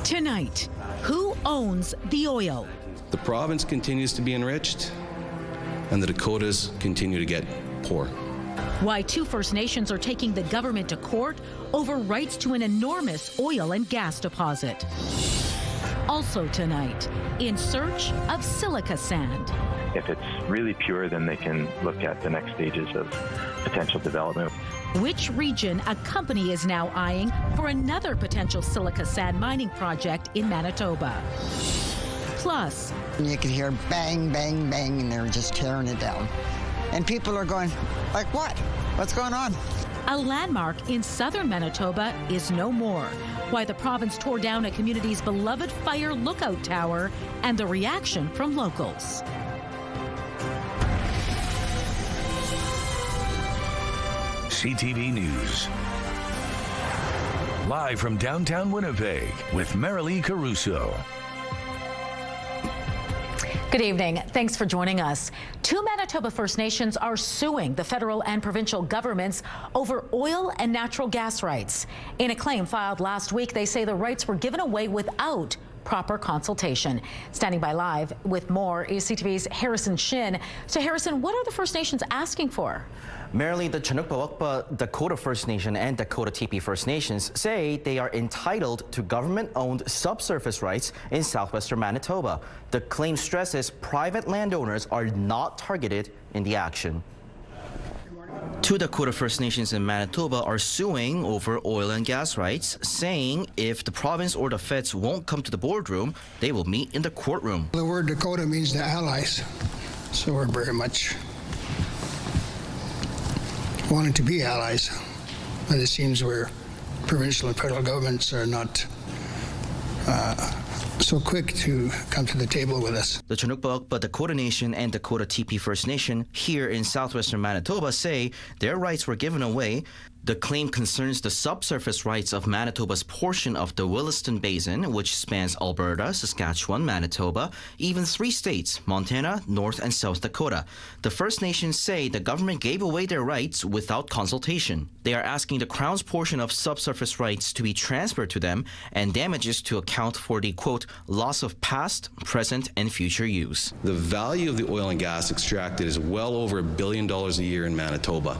Tonight, who owns the oil? The province continues to be enriched, and the Dakotas continue to get poor. Why 2 First Nations are taking the government to court over rights to an enormous oil and gas deposit. Also tonight, in search of silica sand. If it's really pure, then they can look at the next stages of potential development. Which region a company is now eyeing for another potential silica sand mining project in Manitoba. Plus, you could hear bang, bang, bang, and they're just tearing it down. And people are going, like what? What's going on? a landmark in southern Manitoba is no more. Why the province tore down a community's beloved fire lookout tower and the reaction from locals. CTV News. Live from downtown Winnipeg with Marilee Caruso. Good evening. Thanks for joining us. 2 Manitoba First Nations are suing the federal and provincial governments over oil and natural gas rights. In a claim filed last week, they say the rights were given away without proper consultation. Standing by live with more is CTV's Harrison Shin. So Harrison, what are the First Nations asking for? Marilee, the Chinook-Pawakpa Dakota First Nation and Dakota TP First Nations say they are entitled to government-owned subsurface rights in southwestern Manitoba. The claim stresses private landowners are not targeted in the action. 2 Dakota First Nations in Manitoba are suing over oil and gas rights, saying if the province or the feds won't come to the boardroom, they will meet in the courtroom. The word Dakota means the allies, so we're very much wanting to be allies, but it seems where provincial and federal governments are not so quick to come to the table with us. The Chinook-Pawakpa Dakota Nation and Dakota TP First Nation here in southwestern Manitoba say their rights were given away. The claim concerns the subsurface rights of Manitoba's portion of the Williston Basin, which spans Alberta, Saskatchewan, Manitoba, even 3 states, Montana, North and South Dakota. The First Nations say the government gave away their rights without consultation. They are asking the Crown's portion of subsurface rights to be transferred to them and damages to account for the, quote, loss of past, present and future use. The value of the oil and gas extracted is well over $1 billion a year in Manitoba.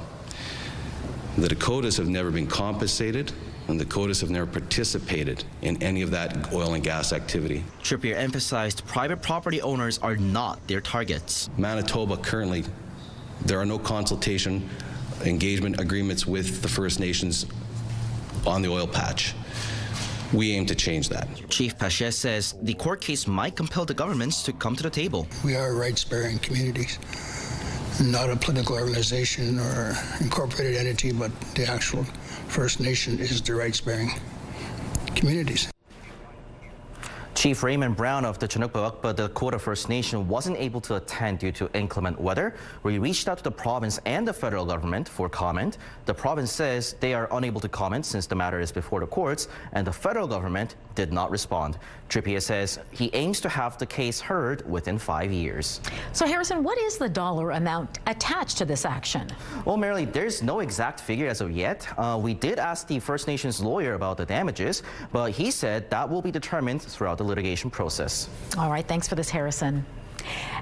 The Dakotas have never been compensated, and the Dakotas have never participated in any of that oil and gas activity. Trippier emphasized private property owners are not their targets. Manitoba currently, there are no consultation engagement agreements with the First Nations on the oil patch. We aim to change that. Chief Pache says the court case might compel the governments to come to the table. We are rights-bearing communities, not a political organization or incorporated entity, but the actual First Nation is the rights-bearing communities. Chief Raymond Brown of the Chinook-Pawakpa Dakota First Nation wasn't able to attend due to inclement weather. We reached out to the province and the federal government for comment. The province says they are unable to comment since the matter is before the courts, and the federal government did not respond. Trippier says he aims to have the case heard within 5 years. So Harrison, what is the dollar amount attached to this action? Well, Marilee, there's no exact figure as of yet. We did ask the First Nations lawyer about the damages, but he said that will be determined throughout the litigation process. All right, thanks for this, Harrison.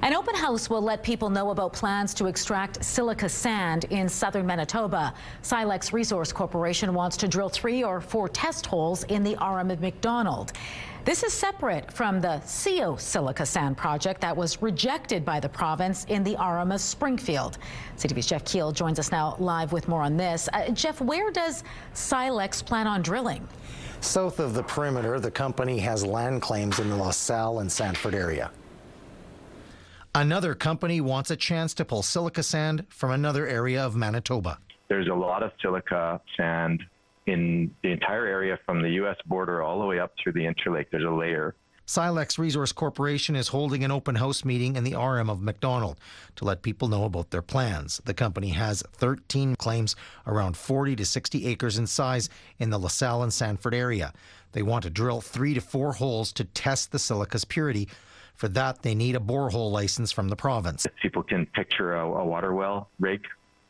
An open house will let people know about plans to extract silica sand in southern Manitoba. Silex Resource Corporation wants to drill 3 or 4 test holes in the RM of McDonald. This is separate from the CO silica sand project that was rejected by the province in the RM of Springfield. CTV's Jeff Keel joins us now live with more on this. Jeff, where does Silex plan on drilling? South of the perimeter, the company has land claims in the LaSalle and Sanford area. Another company wants a chance to pull silica sand from another area of Manitoba. There's a lot of silica sand in the entire area from the U.S. border all the way up through the Interlake. There's a layer. Silex Resource Corporation is holding an open house meeting in the RM of McDonald to let people know about their plans. The company has 13 claims around 40 to 60 acres in size in the LaSalle and Sanford area. They want to drill 3 to 4 holes to test the silica's purity. For that, they need a borehole license from the province. People can picture a water well rig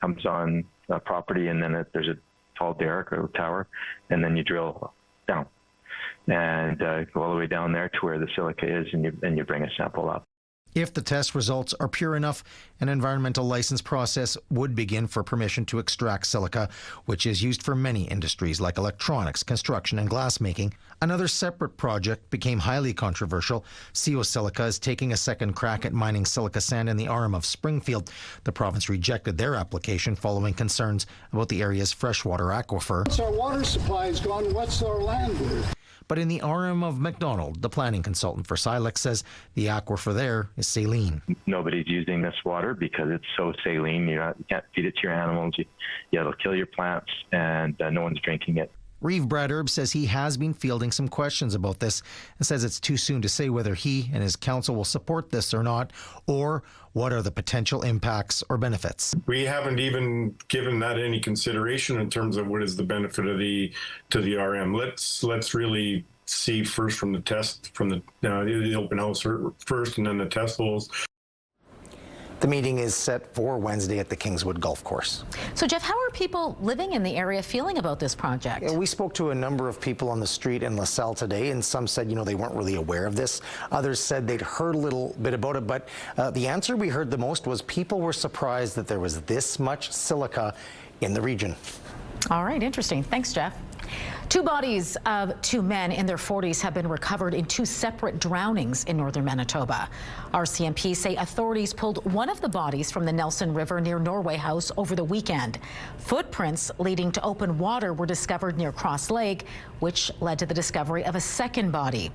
comes on a property, and then there's a tall derrick or tower, and then you drill down. and go all the way down there to where the silica is, and you bring a sample up. If the test results are pure enough, an environmental license process would begin for permission to extract silica, which is used for many industries like electronics, construction, and glassmaking. Another separate project became highly controversial. Silica is taking a second crack at mining silica sand in the Arm of Springfield. The province rejected their application following concerns about the area's freshwater aquifer. Once our water supply is gone, what's our land worth? But in the Arm of McDonald, the planning consultant for Silica says the aquifer there is saline. Nobody's using this water because it's so saline. You can't feed it to your animals. It'll kill your plants, and no one's drinking it. Reeve Bradherb says he has been fielding some questions about this and says it's too soon to say whether he and his council will support this or not, or what are the potential impacts or benefits. We haven't even given that any consideration in terms of what is the benefit of to the RM. Let's really see first from the test, from the open house first, and then the test holes. The meeting is set for Wednesday at the Kingswood Golf Course. So, Jeff, how are people living in the area feeling about this project? We spoke to a number of people on the street in LaSalle today, and some said, they weren't really aware of this. Others said they'd heard a little bit about it, but the answer we heard the most was people were surprised that there was this much silica in the region. All right, interesting. Thanks, Jeff. Two bodies of two men in their 40s have been recovered in two separate drownings in northern Manitoba. RCMP say authorities pulled one of the bodies from the Nelson River near Norway House over the weekend. Footprints leading to open water were discovered near Cross Lake, which led to the discovery of a second body.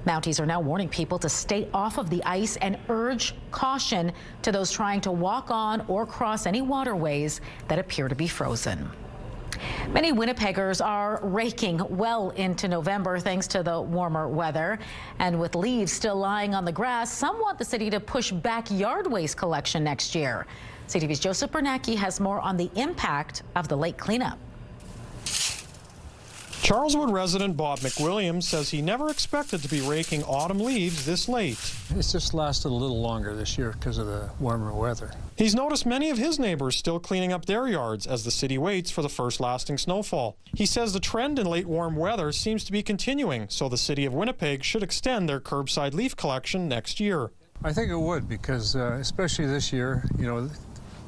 Mounties are now warning people to stay off of the ice and urge caution to those trying to walk on or cross any waterways that appear to be frozen. Many Winnipeggers are raking well into November thanks to the warmer weather. And with leaves still lying on the grass, some want the city to push back yard waste collection next year. CTV's Joseph Bernacki has more on the impact of the late cleanup. Charleswood resident Bob McWilliams says he never expected to be raking autumn leaves this late. It's just lasted a little longer this year because of the warmer weather. He's noticed many of his neighbors still cleaning up their yards as the city waits for the first lasting snowfall. He says the trend in late warm weather seems to be continuing, so the city of Winnipeg should extend their curbside leaf collection next year. I think it would because especially this year,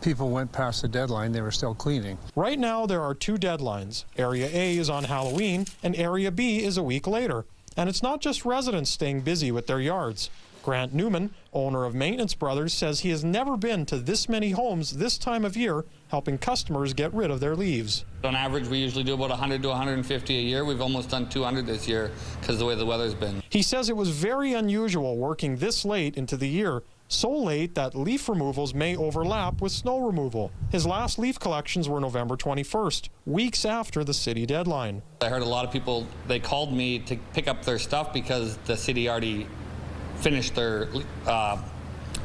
people went past the deadline, they were still cleaning. Right now there are two deadlines. Area A is on Halloween and Area B is a week later. And it's not just residents staying busy with their yards. Grant Newman, owner of Maintenance Brothers, says he has never been to this many homes this time of year helping customers get rid of their leaves. On average, we usually do about 100 to 150 a year. We've almost done 200 this year because of the way the weather's been. He says it was very unusual working this late into the year, so late that leaf removals may overlap with snow removal. His last leaf collections were November 21st, weeks after the city deadline. I heard a lot of people, they called me to pick up their stuff because the city already finished their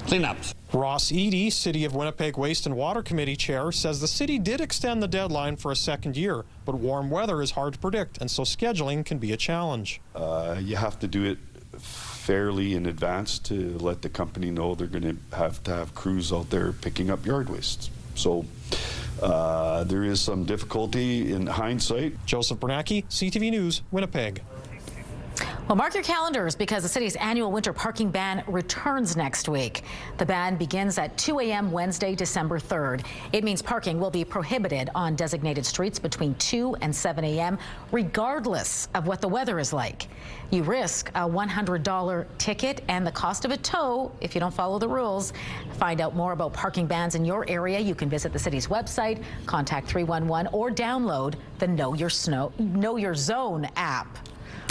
cleanups. Ross Eady, City of Winnipeg Waste and Water Committee Chair, says the city did extend the deadline for a second year, but warm weather is hard to predict, and so scheduling can be a challenge. You have to do it fairly in advance to let the company know they're going to have crews out there picking up yard waste. So there is some difficulty in hindsight. Joseph Bernacki, CTV News, Winnipeg. Well, mark your calendars because the city's annual winter parking ban returns next week. The ban begins at 2 a.m. Wednesday, December 3rd. It means parking will be prohibited on designated streets between 2 and 7 a.m., regardless of what the weather is like. You risk a $100 ticket and the cost of a tow if you don't follow the rules. Find out more about parking bans in your area. You can visit the city's website, contact 311, or download the Know Your Zone app.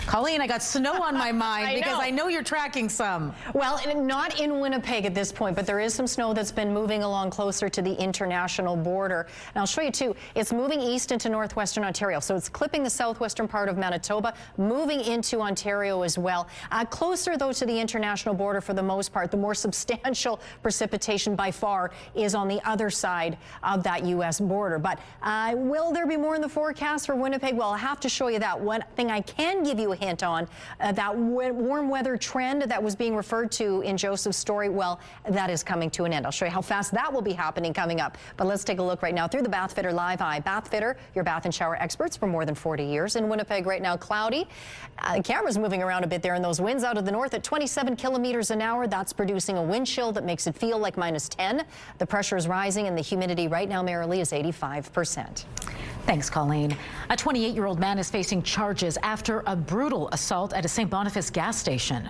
Colleen, I got snow on my mind because I know you're tracking some. Well, not in Winnipeg at this point, but there is some snow that's been moving along closer to the international border. And I'll show you too, it's moving east into northwestern Ontario. So it's clipping the southwestern part of Manitoba, moving into Ontario as well. Closer though to the international border for the most part, the more substantial precipitation by far is on the other side of that U.S. border. But will there be more in the forecast for Winnipeg? Well, I'll have to show you that. One thing I can give you you a hint on. That warm weather trend that was being referred to in Joseph's story, well, that is coming to an end. I'll show you how fast that will be happening coming up. But let's take a look right now through the Bath Fitter Live Eye. Bath Fitter, your bath and shower experts for more than 40 years. In Winnipeg right now, cloudy. The camera's moving around a bit there, and those winds out of the north at 27 kilometers an hour. That's producing a wind chill that makes it feel like -10. The pressure is rising, and the humidity right now, Marilee, is 85%. Thanks, Colleen. A 28-year-old man is facing charges after a brutal assault at a St. Boniface gas station.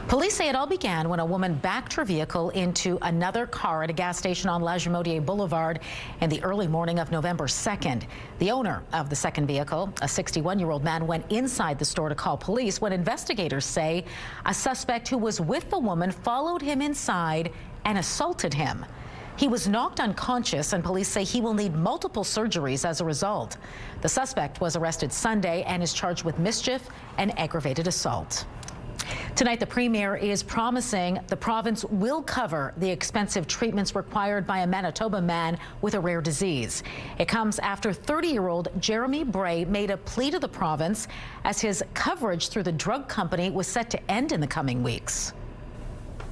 Police say it all began when a woman backed her vehicle into another car at a gas station on La Jamodier Boulevard in the early morning of November 2nd. The owner of the second vehicle, a 61-year-old man, went inside the store to call police when investigators say a suspect who was with the woman followed him inside and assaulted him. He was knocked unconscious, and police say he will need multiple surgeries as a result. The suspect was arrested Sunday and is charged with mischief and aggravated assault. Tonight, the Premier is promising the province will cover the expensive treatments required by a Manitoba man with a rare disease. It comes after 30-year-old Jeremy Bray made a plea to the province as his coverage through the drug company was set to end in the coming weeks.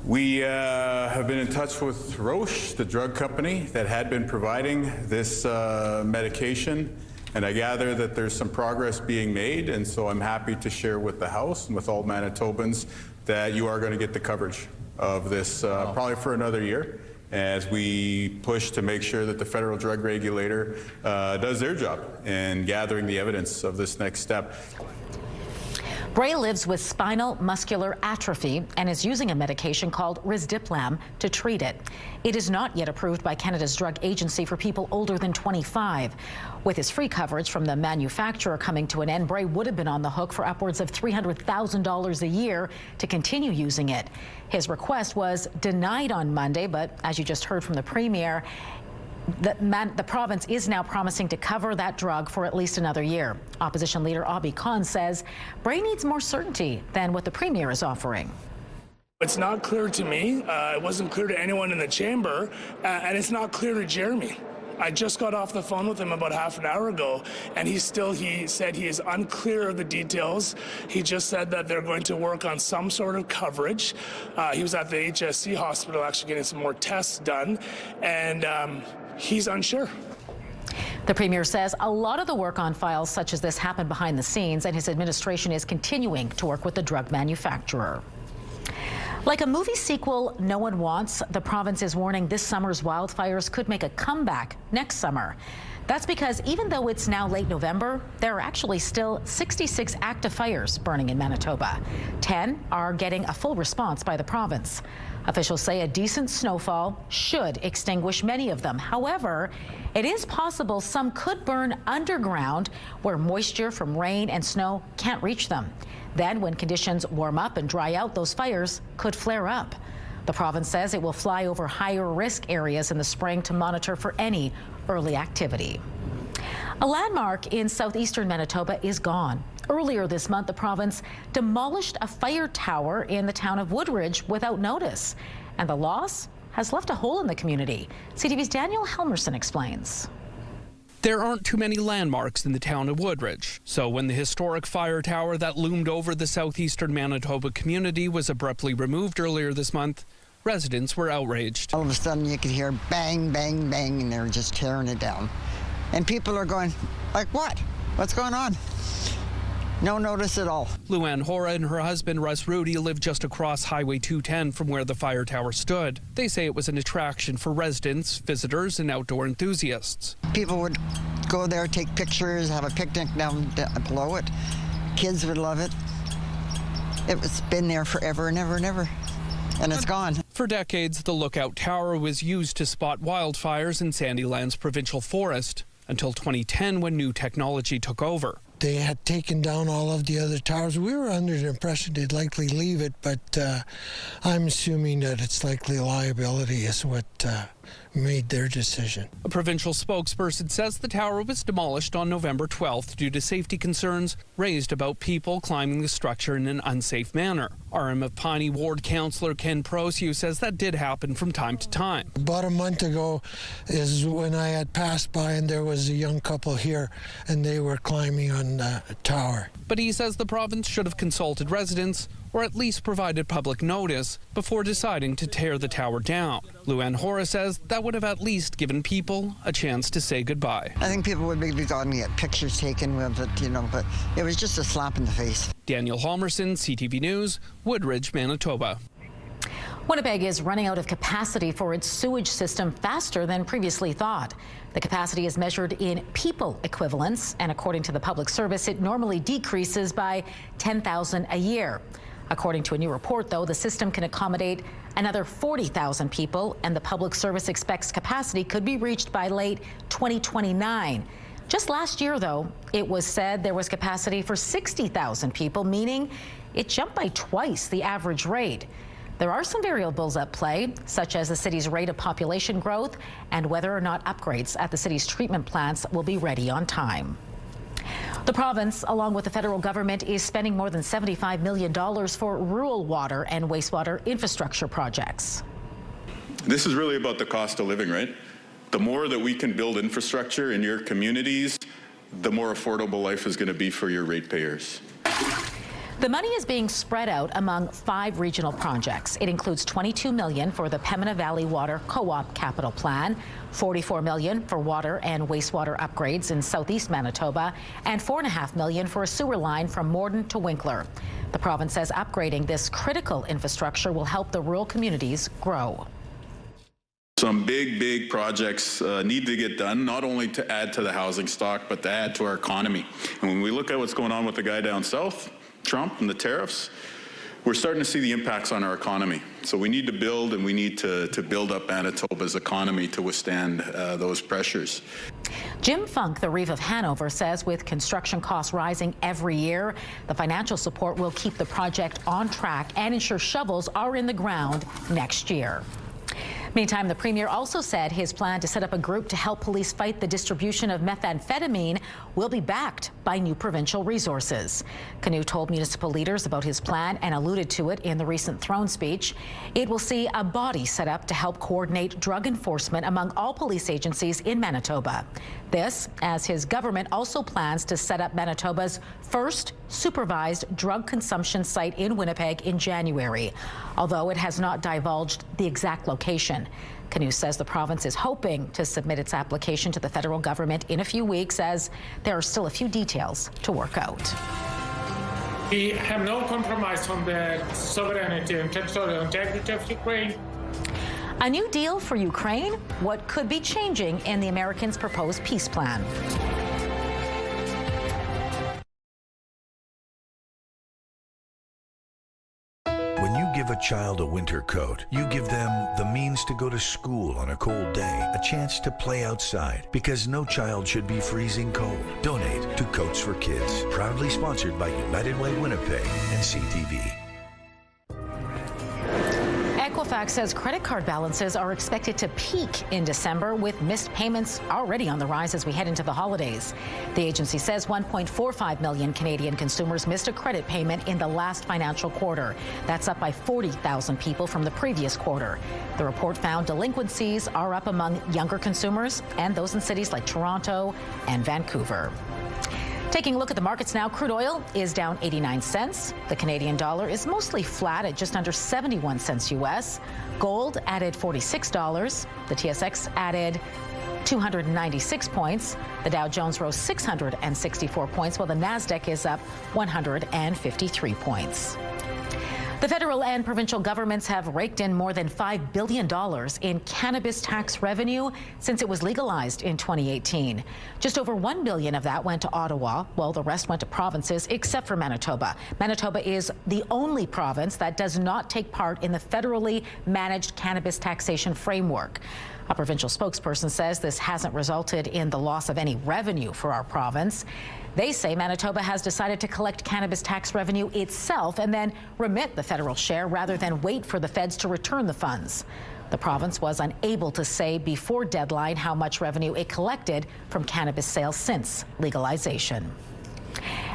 We have been in touch with Roche, the drug company that had been providing this medication. And I gather that there's some progress being made, and so I'm happy to share with the House and with all Manitobans that you are going to get the coverage of this probably for another year as we push to make sure that the federal drug regulator does their job in gathering the evidence of this next step. Bray lives with spinal muscular atrophy and is using a medication called Risdiplam to treat it. It is not yet approved by Canada's drug agency for people older than 25. With his free coverage from the manufacturer coming to an end, Bray would have been on the hook for upwards of $300,000 a year to continue using it. His request was denied on Monday, but as you just heard from the Premier, the province is now promising to cover that drug for at least another year. Opposition leader Abhi Khan says Bray needs more certainty than what the Premier is offering. It's not clear to me. It wasn't clear to anyone in the chamber, and it's not clear to Jeremy. I just got off the phone with him about half an hour ago, and he said he is unclear of the details. He just said that they're going to work on some sort of coverage. He was at the HSC hospital actually getting some more tests done, and he's unsure. The Premier says a lot of the work on files such as this happened behind the scenes, and his administration is continuing to work with the drug manufacturer. Like a movie sequel no one wants, the province is warning this summer's wildfires could make a comeback next summer. That's because even though it's now late November, there are actually still 66 active fires burning in Manitoba. 10 are getting a full response by the province. Officials say a decent snowfall should extinguish many of them. However, it is possible some could burn underground where moisture from rain and snow can't reach them. Then, when conditions warm up and dry out, those fires could flare up. The province says it will fly over higher risk areas in the spring to monitor for any early activity. A landmark in southeastern Manitoba is gone. Earlier this month, the province demolished a fire tower in the town of Woodridge without notice, and the loss has left a hole in the community. CTV's Daniel Helmerson explains. There aren't too many landmarks in the town of Woodridge, so when the historic fire tower that loomed over the southeastern Manitoba community was abruptly removed earlier this month, residents were outraged. All of a sudden you could hear bang, bang, bang, and they're just tearing it down. And people are going, like, what? What's going on? No notice at all. Luann Hora and her husband Russ Rudy live just across Highway 210 from where the fire tower stood. They say it was an attraction for residents, visitors, and outdoor enthusiasts. People would go there, take pictures, have a picnic down below it. Kids would love it. It's been there forever and ever and ever, and it's gone. For decades, the Lookout Tower was used to spot wildfires in Sandylands Provincial Forest until 2010 when new technology took over. They had taken down all of the other towers. We were under the impression they'd likely leave it, but I'm assuming that it's likely liability is what made their decision. A provincial spokesperson says the tower was demolished on November 12th due to safety concerns raised about people climbing the structure in an unsafe manner. RM of Piney Ward Councillor Ken Prosue says that did happen from time to time. About a month ago is when I had passed by and there was a young couple here and they were climbing on the tower. But he says the province should have consulted residents or at least provided public notice before deciding to tear the tower down. Luann Horace says that would have at least given people a chance to say goodbye. I think people would maybe gotten to get pictures taken with it, but it was just a slap in the face. Daniel Halmerson, CTV News, Woodridge, Manitoba. Winnipeg is running out of capacity for its sewage system faster than previously thought. The capacity is measured in people equivalents, and according to the Public Service, it normally decreases by 10,000 a year. According to a new report, though, the system can accommodate another 40,000 people, and the Public Service expects capacity could be reached by late 2029. Just last year, though, it was said there was capacity for 60,000 people, meaning it jumped by twice the average rate. There are some variables at play, such as the city's rate of population growth and whether or not upgrades at the city's treatment plants will be ready on time. The province, along with the federal government, is spending more than $75 million for rural water and wastewater infrastructure projects. This is really about the cost of living, right? The more that we can build infrastructure in your communities, the more affordable life is going to be for your ratepayers. The money is being spread out among 5 regional projects. It includes $22 million for the Pembina Valley Water Co-op Capital Plan, $44 million for water and wastewater upgrades in southeast Manitoba, and $4.5 million for a sewer line from Morden to Winkler. The province says upgrading this critical infrastructure will help the rural communities grow. Some big projects need to get done, not only to add to the housing stock, but to add to our economy. And when we look at what's going on with the guy down south, Trump and the tariffs, we're starting to see the impacts on our economy. So we need to build, and we need to build up Manitoba's economy to withstand those pressures. Jim Funk, the Reeve of Hanover, says with construction costs rising every year, the financial support will keep the project on track and ensure shovels are in the ground next year. Meantime, the Premier also said his plan to set up a group to help police fight the distribution of methamphetamine will be backed by new provincial resources. Canoe told municipal leaders about his plan and alluded to it in the recent throne speech. It will see a body set up to help coordinate drug enforcement among all police agencies in Manitoba. This, as his government also plans to set up Manitoba's first supervised drug consumption site in Winnipeg in January, although it has not divulged the exact location. Canoe says the province is hoping to submit its application to the federal government in a few weeks, as there are still a few details to work out. We have no compromise on the sovereignty and territorial integrity of Ukraine. A new deal for Ukraine? What could be changing in the Americans' proposed peace plan? When you give a child a winter coat, you give them the means to go to school on a cold day, a chance to play outside, because no child should be freezing cold. Donate to Coats for Kids, proudly sponsored by United Way Winnipeg and CTV. Equifax says credit card balances are expected to peak in December, with missed payments already on the rise as we head into the holidays. The agency says 1.45 million Canadian consumers missed a credit payment in the last financial quarter. That's up by 40,000 people from the previous quarter. The report found delinquencies are up among younger consumers and those in cities like Toronto and Vancouver. Taking a look at the markets now, crude oil is down 89 cents. The Canadian dollar is mostly flat at just under 71 cents U.S. Gold added $46. The TSX added 296 points. The Dow Jones rose 664 points, while the Nasdaq is up 153 points. The federal and provincial governments have raked in more than $5 billion in cannabis tax revenue since it was legalized in 2018. Just over $1 billion of that went to Ottawa, while the rest went to provinces except for Manitoba. Manitoba is the only province that does not take part in the federally managed cannabis taxation framework. A provincial spokesperson says this hasn't resulted in the loss of any revenue for our province. They say Manitoba has decided to collect cannabis tax revenue itself and then remit the federal share rather than wait for the feds to return the funds. The province was unable to say before deadline how much revenue it collected from cannabis sales since legalization.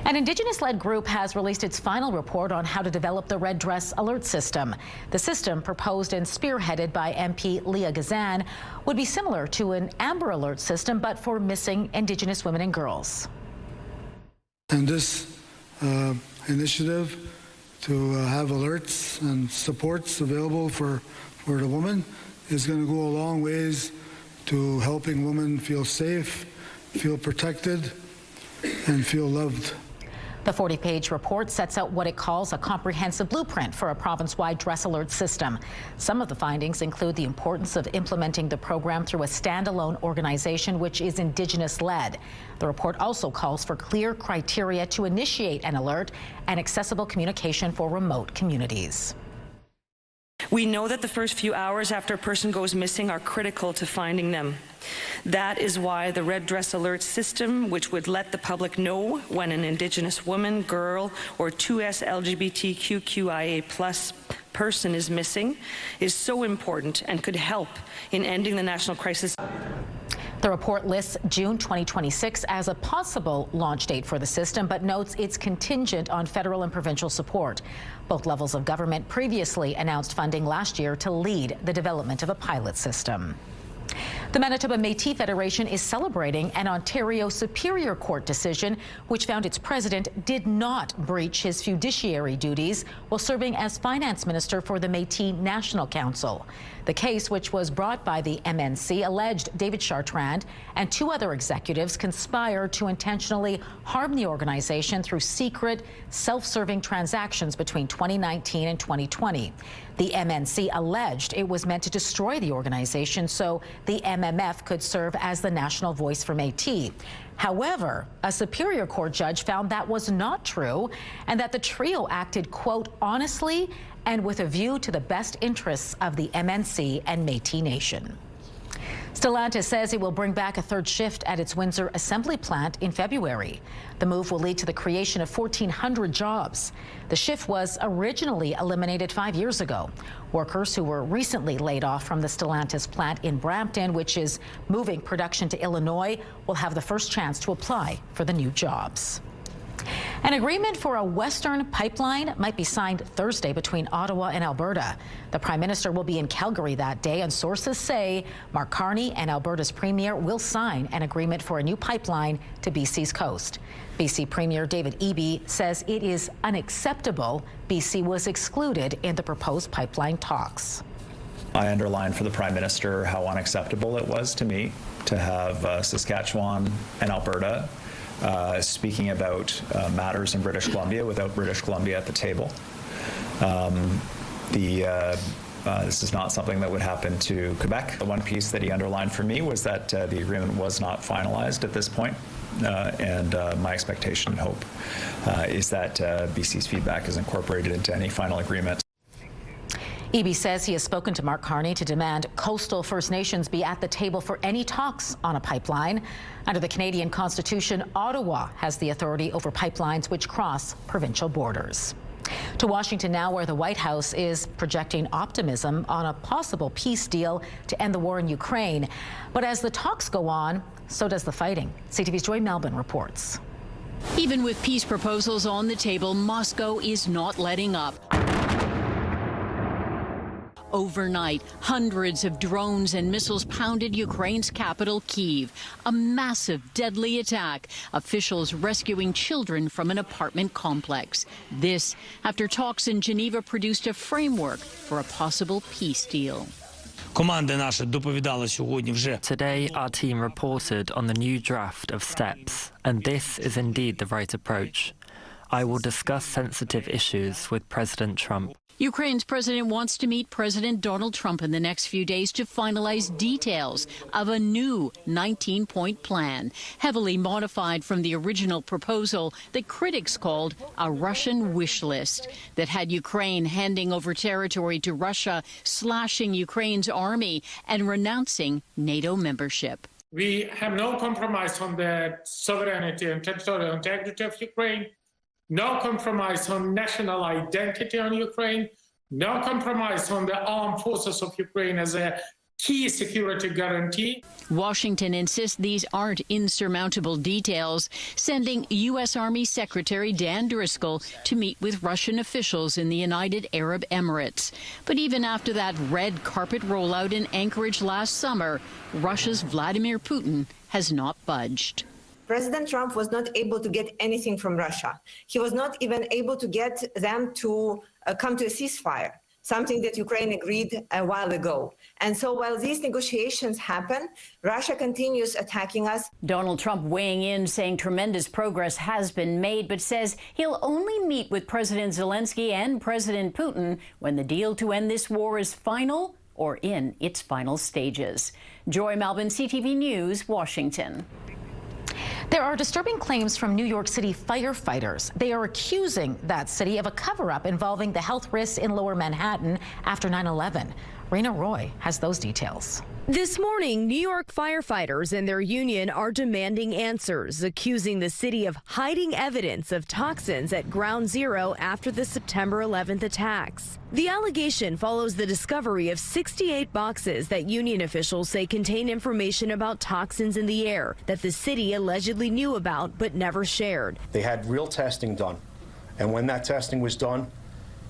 An Indigenous-led group has released its final report on how to develop the Red Dress Alert System. The system, proposed and spearheaded by MP Leah Gazan, would be similar to an Amber Alert system, but for missing Indigenous women and girls. And this initiative to have alerts and supports available for the woman is going to go a long ways to helping women feel safe, feel protected, and feel loved. The 40-page report sets out what it calls a comprehensive blueprint for a province-wide dress alert system. Some of the findings include the importance of implementing the program through a standalone organization which is Indigenous-led. The report also calls for clear criteria to initiate an alert and accessible communication for remote communities. We know that the first few hours after a person goes missing are critical to finding them. That is why the Red Dress Alert System, which would let the public know when an Indigenous woman, girl, or 2S LGBTQIA+ person is missing, is so important and could help in ending the national crisis. The report lists June 2026 as a possible launch date for the system, but notes it's contingent on federal and provincial support. Both levels of government previously announced funding last year to lead the development of a pilot system. The Manitoba Metis Federation is celebrating an Ontario Superior Court decision which found its president did not breach his fiduciary duties while serving as finance minister for the Métis National Council. The case, which was brought by the MNC, alleged David Chartrand and two other executives conspired to intentionally harm the organization through secret, self-serving transactions between 2019 and 2020. The MNC alleged it was meant to destroy the organization so the MMF could serve as the national voice for Métis. However, a Superior Court judge found that was not true and that the trio acted, quote, honestly and with a view to the best interests of the MNC and Métis Nation. Stellantis says it will bring back a third shift at its Windsor assembly plant in February. The move will lead to the creation of 1,400 jobs. The shift was originally eliminated 5 years ago. Workers who were recently laid off from the Stellantis plant in Brampton, which is moving production to Illinois, will have the first chance to apply for the new jobs. An agreement for a western pipeline might be signed Thursday between Ottawa and Alberta. The Prime Minister will be in Calgary that day, and sources say Mark Carney and Alberta's Premier will sign an agreement for a new pipeline to BC's coast. BC Premier David Eby says it is unacceptable BC was excluded in the proposed pipeline talks. I underlined for the Prime Minister how unacceptable it was to me to have Saskatchewan and Alberta speaking about matters in British Columbia without British Columbia at the table. This is not something that would happen to Quebec. The one piece that he underlined for me was that the agreement was not finalized at this point. And my expectation and hope is that BC's feedback is incorporated into any final agreement. Eby says he has spoken to Mark Carney to demand coastal First Nations be at the table for any talks on a pipeline. Under the Canadian Constitution, Ottawa has the authority over pipelines which cross provincial borders. To Washington now, where the White House is projecting optimism on a possible peace deal to end the war in Ukraine. But as the talks go on, so does the fighting. CTV's Joy Melbourne reports. Even with peace proposals on the table, Moscow is not letting up. Overnight, hundreds of drones and missiles pounded Ukraine's capital, Kyiv. A massive, deadly attack. Officials rescuing children from an apartment complex. This after talks in Geneva produced a framework for a possible peace deal. Today, our team reported on the new draft of steps, and this is indeed the right approach. I will discuss sensitive issues with President Trump. Ukraine's president wants to meet President Donald Trump in the next few days to finalize details of a new 19-point plan, heavily modified from the original proposal that critics called a Russian wish list that had Ukraine handing over territory to Russia, slashing Ukraine's army, and renouncing NATO membership. We have no compromise on the sovereignty and territorial integrity of Ukraine. No compromise on national identity on Ukraine, No compromise on the armed forces of Ukraine as a key security guarantee. Washington insists these aren't insurmountable details, sending U.S. Army Secretary Dan Driscoll to meet with Russian officials in the United Arab Emirates. But even after that red carpet rollout in Anchorage last summer, Russia's Vladimir Putin has not budged. President Trump was not able to get anything from Russia. He was not even able to get them to come to a ceasefire, something that Ukraine agreed a while ago. And so while these negotiations happen, Russia continues attacking us. Donald Trump weighing in, saying tremendous progress has been made, but says he'll only meet with President Zelensky and President Putin when the deal to end this war is final or in its final stages. Joy Melvin, CTV News, Washington. There are disturbing claims from New York City firefighters. They are accusing that city of a cover-up involving the health risks in Lower Manhattan after 9/11. Rena Roy has those details. This morning, New York firefighters and their union are demanding answers, accusing the city of hiding evidence of toxins at Ground Zero after the September 11th attacks. The allegation follows the discovery of 68 boxes that union officials say contain information about toxins in the air that the city allegedly knew about but never shared. They had real testing done, and when that testing was done,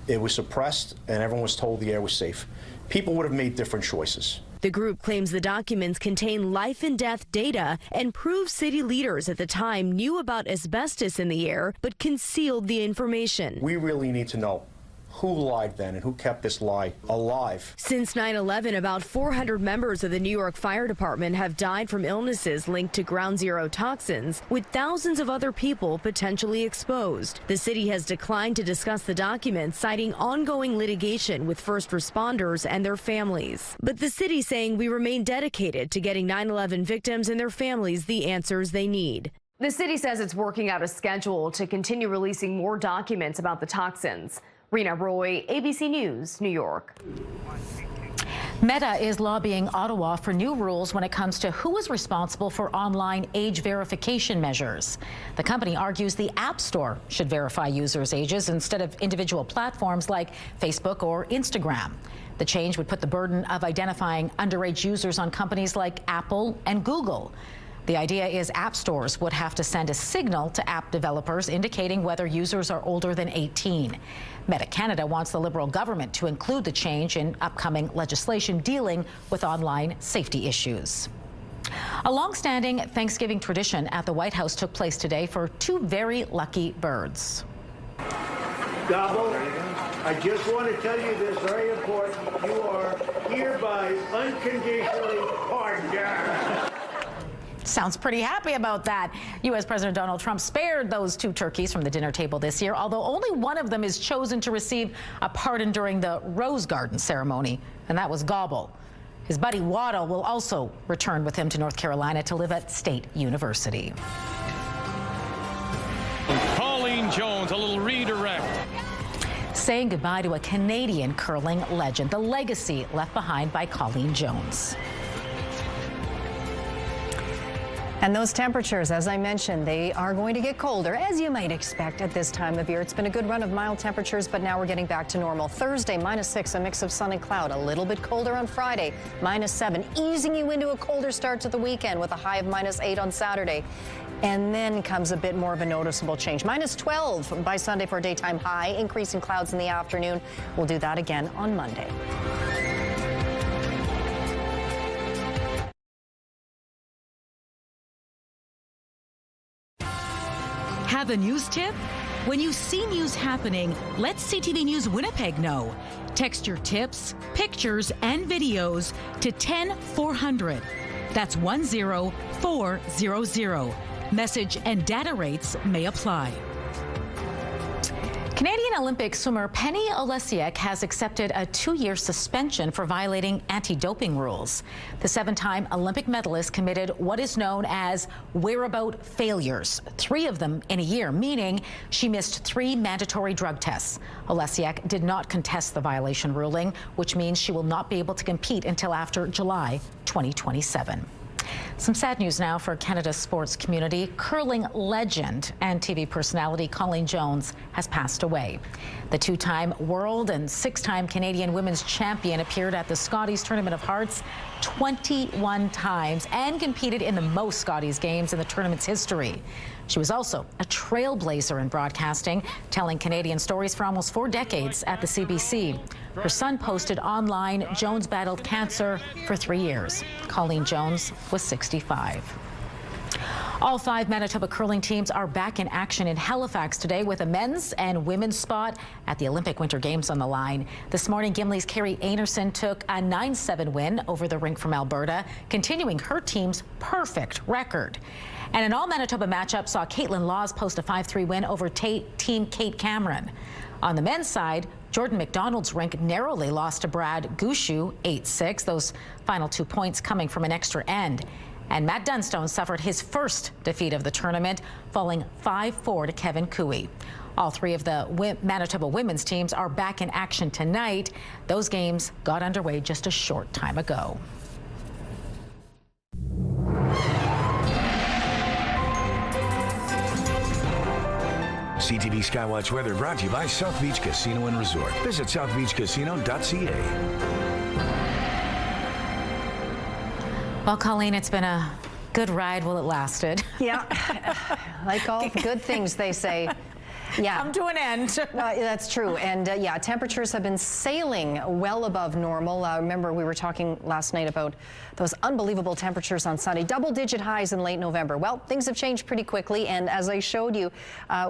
it was suppressed and everyone was told the air was safe. People would have made different choices. The group claims the documents contain life and death data and prove city leaders at the time knew about asbestos in the air but concealed the information. We really need to know who lied then and who kept this lie alive. Since 9/11, about 400 members of the New York Fire Department have died from illnesses linked to Ground Zero toxins, with thousands of other people potentially exposed. The city has declined to discuss the documents, citing ongoing litigation with first responders and their families. But the city saying we remain dedicated to getting 9/11 victims and their families the answers they need. The city says it's working out a schedule to continue releasing more documents about the toxins. Rena Roy, ABC News, New York. Meta is lobbying Ottawa for new rules when it comes to who is responsible for online age verification measures. The company argues the App Store should verify users' ages instead of individual platforms like Facebook or Instagram. The change would put the burden of identifying underage users on companies like Apple and Google. The idea is app stores would have to send a signal to app developers indicating whether users are older than 18. Meta Canada wants the Liberal government to include the change in upcoming legislation dealing with online safety issues. A long-standing Thanksgiving tradition at the White House took place today for two very lucky birds. Gobble, I just want to tell you this, very important. You are hereby unconditionally pardoned. Sounds pretty happy about that. U.S. President Donald Trump spared those two turkeys from the dinner table this year, although only one of them is chosen to receive a pardon during the Rose Garden ceremony, and that was Gobble. His buddy Waddle will also return with him to North Carolina to live at State University. Colleen Jones, a little redirect. Saying goodbye to a Canadian curling legend, the legacy left behind by Colleen Jones. And those temperatures, as I mentioned, they are going to get colder, as you might expect at this time of year. It's been a good run of mild temperatures, but now we're getting back to normal. Thursday, -6, a mix of sun and cloud. A little bit colder on Friday, -7, easing you into a colder start to the weekend with a high of -8 on Saturday. And then comes a bit more of a noticeable change. -12 by Sunday for a daytime high, increasing clouds in the afternoon. We'll do that again on Monday. Have a news tip? When you see news happening, let CTV News Winnipeg know. Text your tips, pictures, and videos to 10400. That's 10400. Message and data rates may apply. Canadian Olympic swimmer Penny Olesiak has accepted a 2-year suspension for violating anti-doping rules. The 7-time Olympic medalist committed what is known as whereabout failures, 3 of them in a year, meaning she missed 3 mandatory drug tests. Olesiak did not contest the violation ruling, which means she will not be able to compete until after July 2027. Some sad news now for Canada's sports community. Curling legend and TV personality Colleen Jones has passed away. The two-time world and six-time Canadian women's champion appeared at the Scotties Tournament of Hearts 21 times and competed in the most Scotties games in the tournament's history. She was also a trailblazer in broadcasting, telling Canadian stories for almost 4 decades at the CBC. Her son posted online, Jones battled cancer for 3 years. Colleen Jones was 65. All 5 Manitoba curling teams are back in action in Halifax today with a men's and women's spot at the Olympic Winter Games on the line. This morning, Gimli's Carrie Anerson took a 9-7 win over the rink from Alberta, continuing her team's perfect record. And an all-Manitoba matchup saw Caitlin Laws post a 5-3 win over Team Kate Cameron. On the men's side, Jordan McDonald's rink narrowly lost to Brad Gushu 8-6, those final 2 points coming from an extra end. And Matt Dunstone suffered his first defeat of the tournament, falling 5-4 to Kevin Cooey. All 3 of the Manitoba women's teams are back in action tonight. Those games got underway just a short time ago. CTV Skywatch weather brought to you by South Beach Casino and Resort. Visit southbeachcasino.ca. Well, Colleen, it's been a good ride while it lasted. Yeah, like all good things, they say. Yeah, come to an end. That's true. And yeah, temperatures have been sailing well above normal. Remember, we were talking last night about those unbelievable temperatures on Sunday, double-digit highs in late November. Well, things have changed pretty quickly, and as I showed you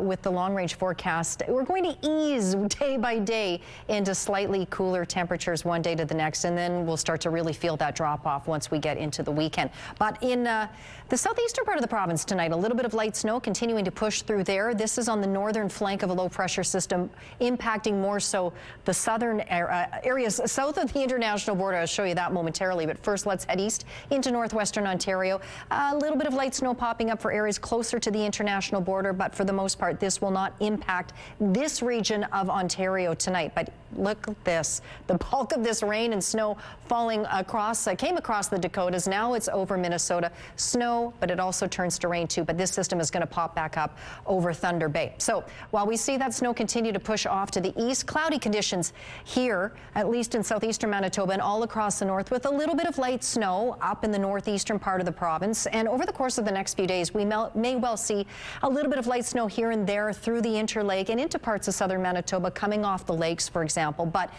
with the long-range forecast, we're going to ease day by day into slightly cooler temperatures one day to the next, and then we'll start to really feel that drop-off once we get into the weekend. But in the southeastern part of the province tonight, a little bit of light snow continuing to push through there. This is on the northern flank of a low-pressure system, impacting more so the southern areas south of the international border. I'll show you that momentarily, but first let's head east into northwestern Ontario. A little bit of light snow popping up for areas closer to the international border, but for the most part, this will not impact this region of Ontario tonight. But look at this. The bulk of this rain and snow falling across, came across the Dakotas. Now it's over Minnesota. Snow, but it also turns to rain too. But this system is going to pop back up over Thunder Bay. So while we see that snow continue to push off to the east, cloudy conditions here, at least in southeastern Manitoba and all across the north, with a little bit of light snow up in the northeastern part of the province. And over the course of the next few days, we may well see a little bit of light snow here and there through the Interlake and into parts of southern Manitoba, coming off the lakes, for example. But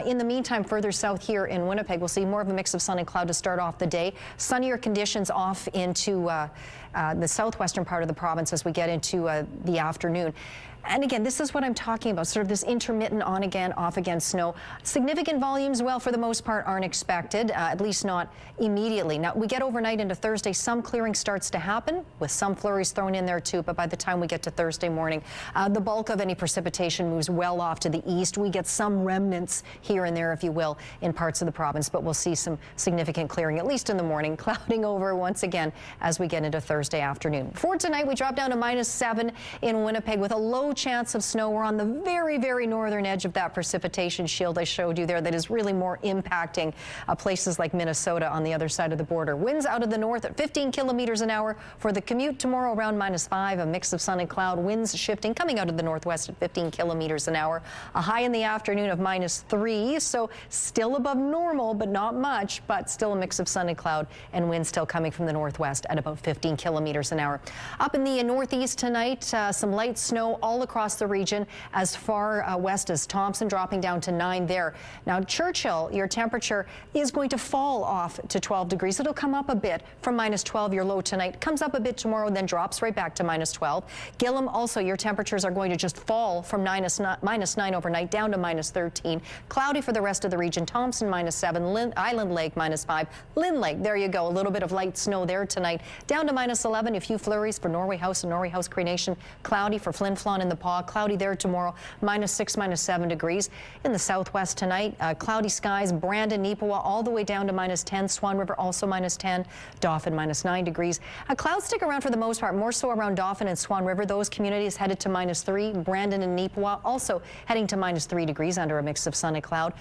in the meantime, further south here in Winnipeg, we'll see more of a mix of sun and cloud to start off the day. Sunnier conditions off into the southwestern part of the province as we get into the afternoon. And again, this is what I'm talking about, sort of this intermittent on again, off again snow. Significant volumes, well, for the most part, aren't expected, at least not immediately. Now, we get overnight into Thursday, some clearing starts to happen, with some flurries thrown in there too, but by the time we get to Thursday morning, the bulk of any precipitation moves well off to the east. We get some remnants here and there, if you will, in parts of the province, but we'll see some significant clearing, at least in the morning, clouding over once again as we get into Thursday afternoon. For tonight, we drop down to -7 in Winnipeg with a low chance of snow. We're on the very, very northern edge of that precipitation shield I showed you there that is really more impacting places like Minnesota on the other side of the border. Winds out of the north at 15 kilometers an hour for the commute tomorrow, around -5, a mix of sun and cloud. Winds shifting, coming out of the northwest at 15 kilometers an hour. A high in the afternoon of -3, so still above normal, but not much, but still a mix of sun and cloud, and winds still coming from the northwest at about 15 kilometers an hour. Up in the northeast tonight, some light snow all across the region, as far west as Thompson, dropping down to 9 there. Now, Churchill, your temperature is going to fall off to 12 degrees. It'll come up a bit from -12, your low tonight. Comes up a bit tomorrow, then drops right back to -12. Gillam, also, your temperatures are going to just fall from -9 overnight down to -13. Cloudy for the rest of the region. Thompson -7, Island Lake -5. Lynn Lake, there you go. A little bit of light snow there tonight, down to -11, a few flurries for Norway House and Norway House Cremation. Cloudy for Flin Flon and the Paw. Cloudy there tomorrow, -6, -7 degrees. In the southwest tonight, cloudy skies, Brandon, Neepawa, all the way down to -10. Swan River also -10. Dauphin -9 degrees. Clouds stick around for the most part, more so around Dauphin and Swan River. Those communities headed to -3. Brandon and Neepawa also heading to -3 degrees under a mix of sun and cloud.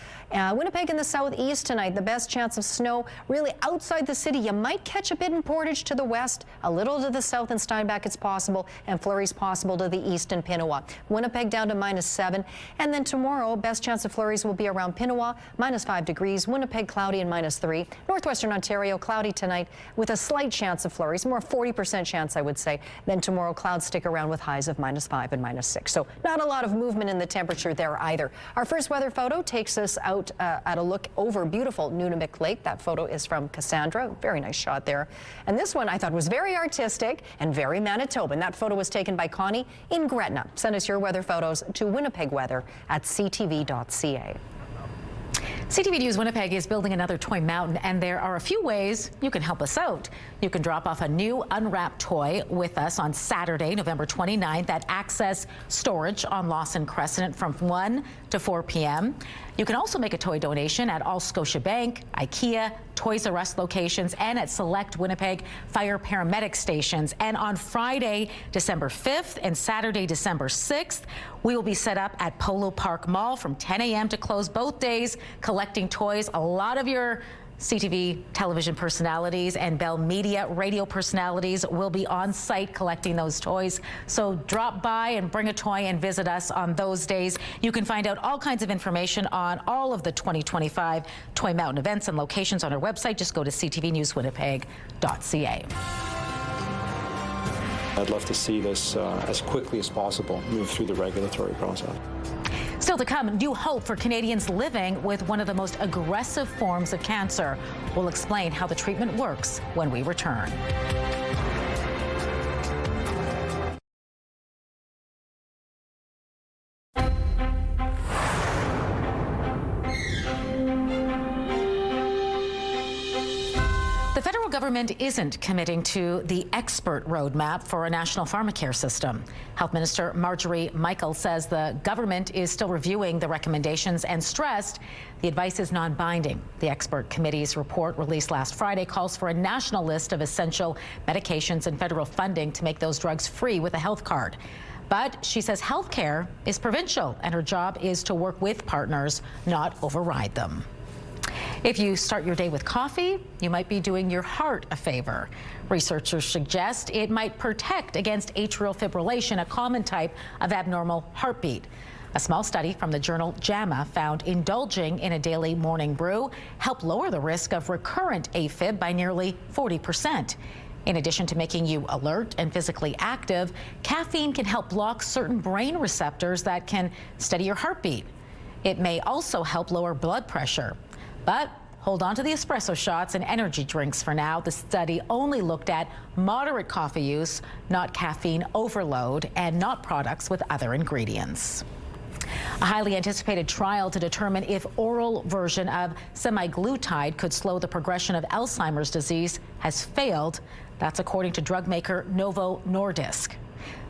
Winnipeg in the southeast tonight, the best chance of snow really outside the city. You might catch a bit in Portage to the west, a little to the south in Steinbach it's possible, and flurries possible to the east in Pinawa. Winnipeg down to -7, and then tomorrow best chance of flurries will be around Pinawa, -5 degrees. Winnipeg cloudy and -3. Northwestern Ontario cloudy tonight with a slight chance of flurries, more 40% chance I would say. Then tomorrow clouds stick around with highs of -5 and -6. So not a lot of movement in the temperature there either. Our first weather photo takes us out at a look over beautiful Nunavik Lake. That photo is from Cassandra. Very nice shot there. And this one I thought was very artistic and very Manitoban. That photo was taken by Connie in Gretna. Send us your weather photos to winnipegweather@ctv.ca. CTV News Winnipeg is building another toy mountain, and there are a few ways you can help us out. You can drop off a new unwrapped toy with us on Saturday, November 29th at Access Storage on Lawson Crescent from 1 to 4 p.m. You can also make a toy donation at All Scotia Bank, IKEA, Toys R Us locations, and at select Winnipeg fire paramedic stations. And on Friday, December 5th and Saturday, December 6th, we will be set up at Polo Park Mall from 10 a.m. to close both days, collecting toys. A lot of your CTV television personalities and Bell Media radio personalities will be on site collecting those toys. So drop by and bring a toy and visit us on those days. You can find out all kinds of information on all of the 2025 Toy Mountain events and locations on our website. Just go to ctvnewswinnipeg.ca. I'd love to see this as quickly as possible move through the regulatory process. Still to come, new hope for Canadians living with one of the most aggressive forms of cancer. We'll explain how the treatment works when we return. The federal government isn't committing to the expert roadmap for a national pharmacare system. Health Minister Marjorie Michael says the government is still reviewing the recommendations and stressed the advice is non-binding. The expert committee's report released last Friday calls for a national list of essential medications and federal funding to make those drugs free with a health card. But she says healthcare is provincial and her job is to work with partners, not override them. If you start your day with coffee, you might be doing your heart a favor. Researchers suggest it might protect against atrial fibrillation, a common type of abnormal heartbeat. A small study from the journal JAMA found indulging in a daily morning brew helped lower the risk of recurrent AFib by nearly 40%. In addition to making you alert and physically active, caffeine can help block certain brain receptors that can steady your heartbeat. It may also help lower blood pressure. But hold on to the espresso shots and energy drinks for now. The study only looked at moderate coffee use, not caffeine overload, and not products with other ingredients. A highly anticipated trial to determine if oral version of semaglutide could slow the progression of Alzheimer's disease has failed. That's according to drug maker Novo Nordisk.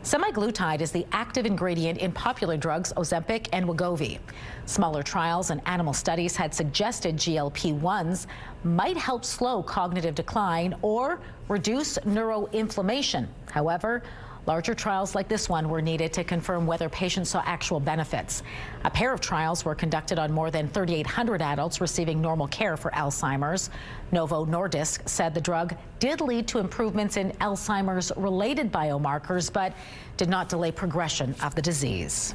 Semaglutide is the active ingredient in popular drugs Ozempic and Wegovy. Smaller trials and animal studies had suggested GLP-1s might help slow cognitive decline or reduce neuroinflammation. However, larger trials like this one were needed to confirm whether patients saw actual benefits. A pair of trials were conducted on more than 3,800 adults receiving normal care for Alzheimer's. Novo Nordisk said the drug did lead to improvements in Alzheimer's-related biomarkers, but did not delay progression of the disease.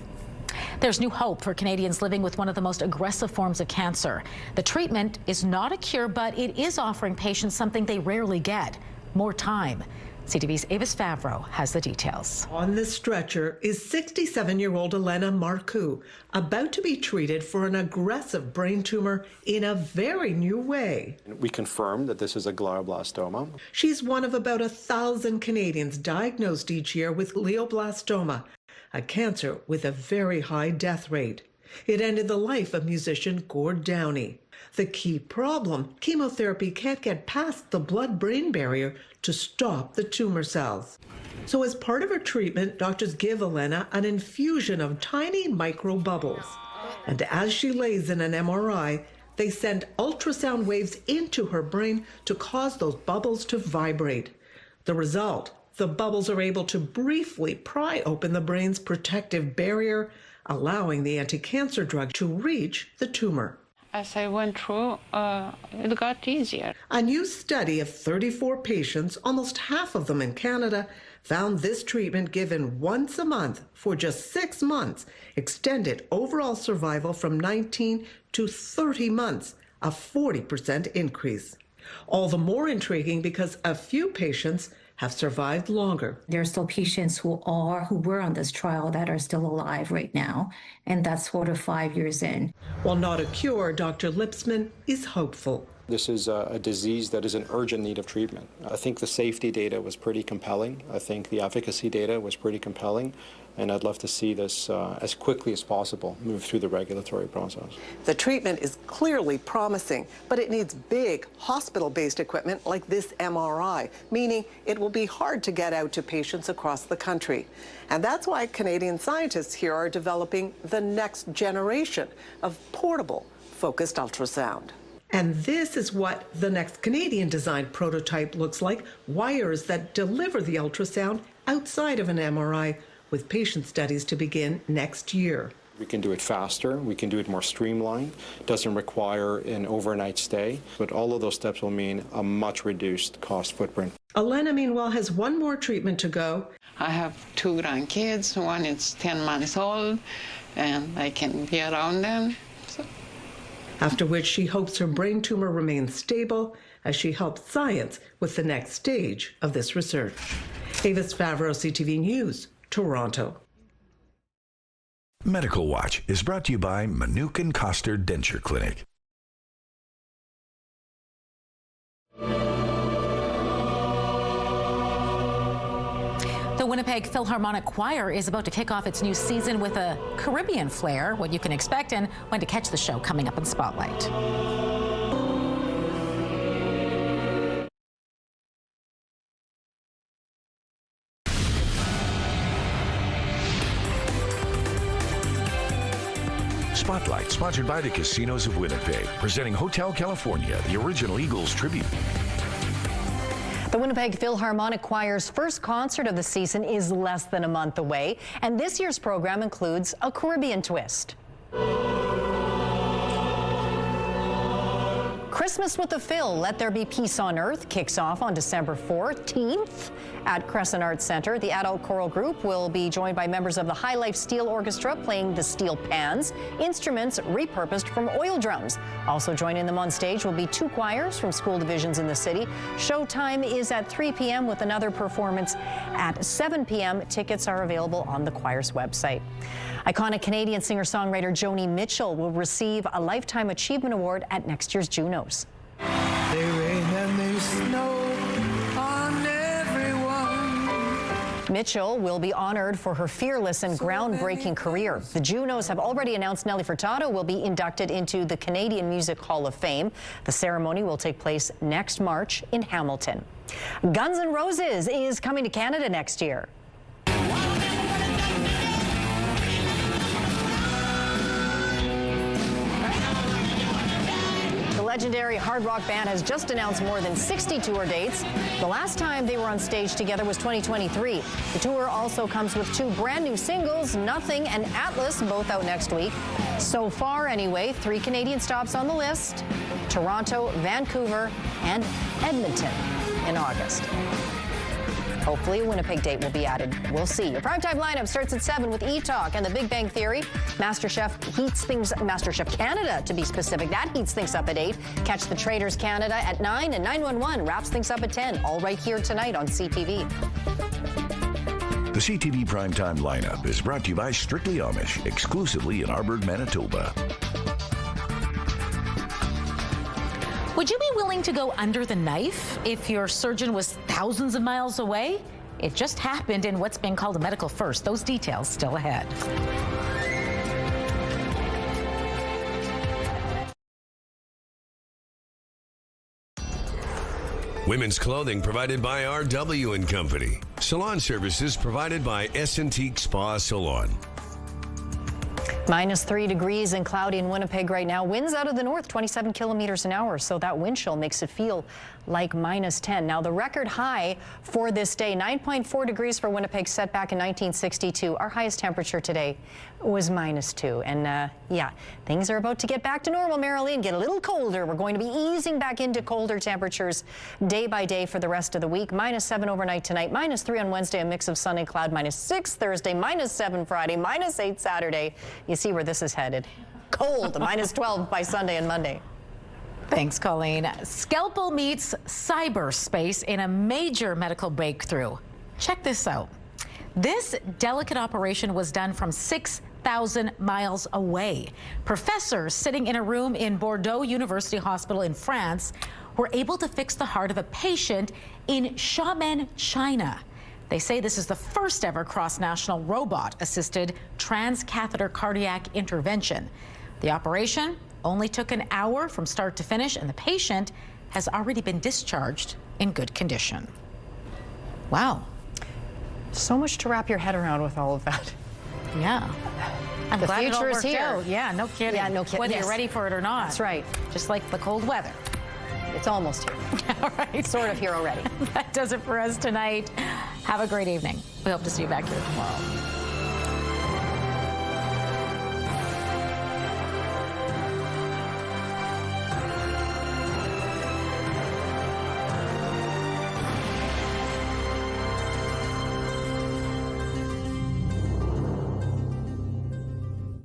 There's new hope for Canadians living with one of the most aggressive forms of cancer. The treatment is not a cure, but it is offering patients something they rarely get: more time. CTV's Avis Favreau has the details. On the stretcher is 67-year-old Elena Marcoux, about to be treated for an aggressive brain tumor in a very new way. We confirmed that this is a glioblastoma. She's one of about 1,000 Canadians diagnosed each year with glioblastoma, a cancer with a very high death rate. It ended the life of musician Gord Downey. The key problem, chemotherapy can't get past the blood-brain barrier to stop the tumor cells. So as part of her treatment, doctors give Elena an infusion of tiny microbubbles. And as she lays in an MRI, they send ultrasound waves into her brain to cause those bubbles to vibrate. The result, the bubbles are able to briefly pry open the brain's protective barrier, allowing the anti-cancer drug to reach the tumor. As I went through, it got easier. A new study of 34 patients, almost half of them in Canada, found this treatment given once a month for just 6 months extended overall survival from 19 to 30 months, a 40% increase. All the more intriguing because a few patients have survived longer. There are still patients who were on this trial that are still alive right now, and that's 4 to 5 years in. While not a cure, Dr. Lipsman is hopeful. This is a disease that is in urgent need of treatment. I think the safety data was pretty compelling. I think the efficacy data was pretty compelling. And I'd love to see this as quickly as possible move through the regulatory process. The treatment is clearly promising, but it needs big hospital-based equipment like this MRI, meaning it will be hard to get out to patients across the country. And that's why Canadian scientists here are developing the next generation of portable focused ultrasound. And this is what the next Canadian-designed prototype looks like, wires that deliver the ultrasound outside of an MRI, with patient studies to begin next year. We can do it faster, we can do it more streamlined, doesn't require an overnight stay, but all of those steps will mean a much reduced cost footprint. Elena, meanwhile, has one more treatment to go. I have 2 grandkids, one is 10 months old, and I can be around them. After which she hopes her brain tumor remains stable as she helps science with the next stage of this research. Avis Favreau, CTV News, Toronto. Medical Watch is brought to you by Manukin Koster Denture Clinic. The Winnipeg Philharmonic Choir is about to kick off its new season with a Caribbean flair, what you can expect and when to catch the show coming up in Spotlight. Spotlight, sponsored by the Casinos of Winnipeg, presenting Hotel California, the original Eagles tribute. The Winnipeg Philharmonic Choir's first concert of the season is less than a month away, and this year's program includes a Caribbean twist. Christmas with the Phil, Let There Be Peace on Earth, kicks off on December 14th at Crescent Arts Centre. The adult choral group will be joined by members of the High Life Steel Orchestra playing the steel pans, instruments repurposed from oil drums. Also joining them on stage will be 2 choirs from school divisions in the city. Showtime is at 3 p.m. with another performance at 7 p.m. Tickets are available on the choir's website. Iconic Canadian singer-songwriter Joni Mitchell will receive a Lifetime Achievement Award at next year's Junos. They rain and they snow on everyone. Mitchell will be honored for her fearless and groundbreaking career. The Junos have already announced Nelly Furtado will be inducted into the Canadian Music Hall of Fame. The ceremony will take place next March in Hamilton. Guns N' Roses is coming to Canada next year. The legendary hard rock band has just announced more than 60 tour dates. The last time they were on stage together was 2023. The tour also comes with 2 brand new singles, Nothing and Atlas, both out next week. So far, anyway, 3 Canadian stops on the list: Toronto, Vancouver, and Edmonton in August. Hopefully a Winnipeg date will be added. We'll see. Your primetime lineup starts at 7 with E-Talk and The Big Bang Theory. MasterChef Canada, to be specific. That heats things up at 8. Catch The Traders Canada at 9, and 911 wraps things up at 10. All right here tonight on CTV. The CTV Primetime lineup is brought to you by Strictly Amish, exclusively in Arborg, Manitoba. Would you be willing to go under the knife if your surgeon was thousands of miles away? It just happened in what's being called a medical first. Those details still ahead. Women's clothing provided by RW & Company. Salon services provided by S&T Spa Salon. -3 degrees and cloudy in Winnipeg right now. Winds out of the north, 27 kilometers an hour. So that wind chill makes it feel like -10. Now the record high for this day, 9.4 degrees for Winnipeg, set back in 1962. Our highest temperature today was -2. And yeah, things are about to get back to normal, Marilee, and get a little colder. We're going to be easing back into colder temperatures day by day for the rest of the week. -7 overnight tonight, -3 on Wednesday, a mix of sun and cloud, -6 Thursday, -7 Friday, -8 Saturday. You see where this is headed. Cold, -12 by Sunday and Monday. Thanks, Colleen. Scalpel meets cyberspace in a major medical breakthrough. Check this out. This delicate operation was done from 6,000 miles away. Professors sitting in a room in Bordeaux University Hospital in France were able to fix the heart of a patient in Xiamen, China. They say this is the first ever cross-national robot-assisted transcatheter cardiac intervention. The operation only took an hour from start to finish, and the patient has already been discharged in good condition. Wow. So much to wrap your head around with all of that. Yeah. I'm The glad it all future is worked here. out. Yeah, no kidding. Yeah, no kidding. Whether Yes. you're ready for it or not. That's right. Just like the cold weather. It's almost here. All right. Sort of here already. That does it for us tonight. Have a great evening. We hope to see you back here tomorrow.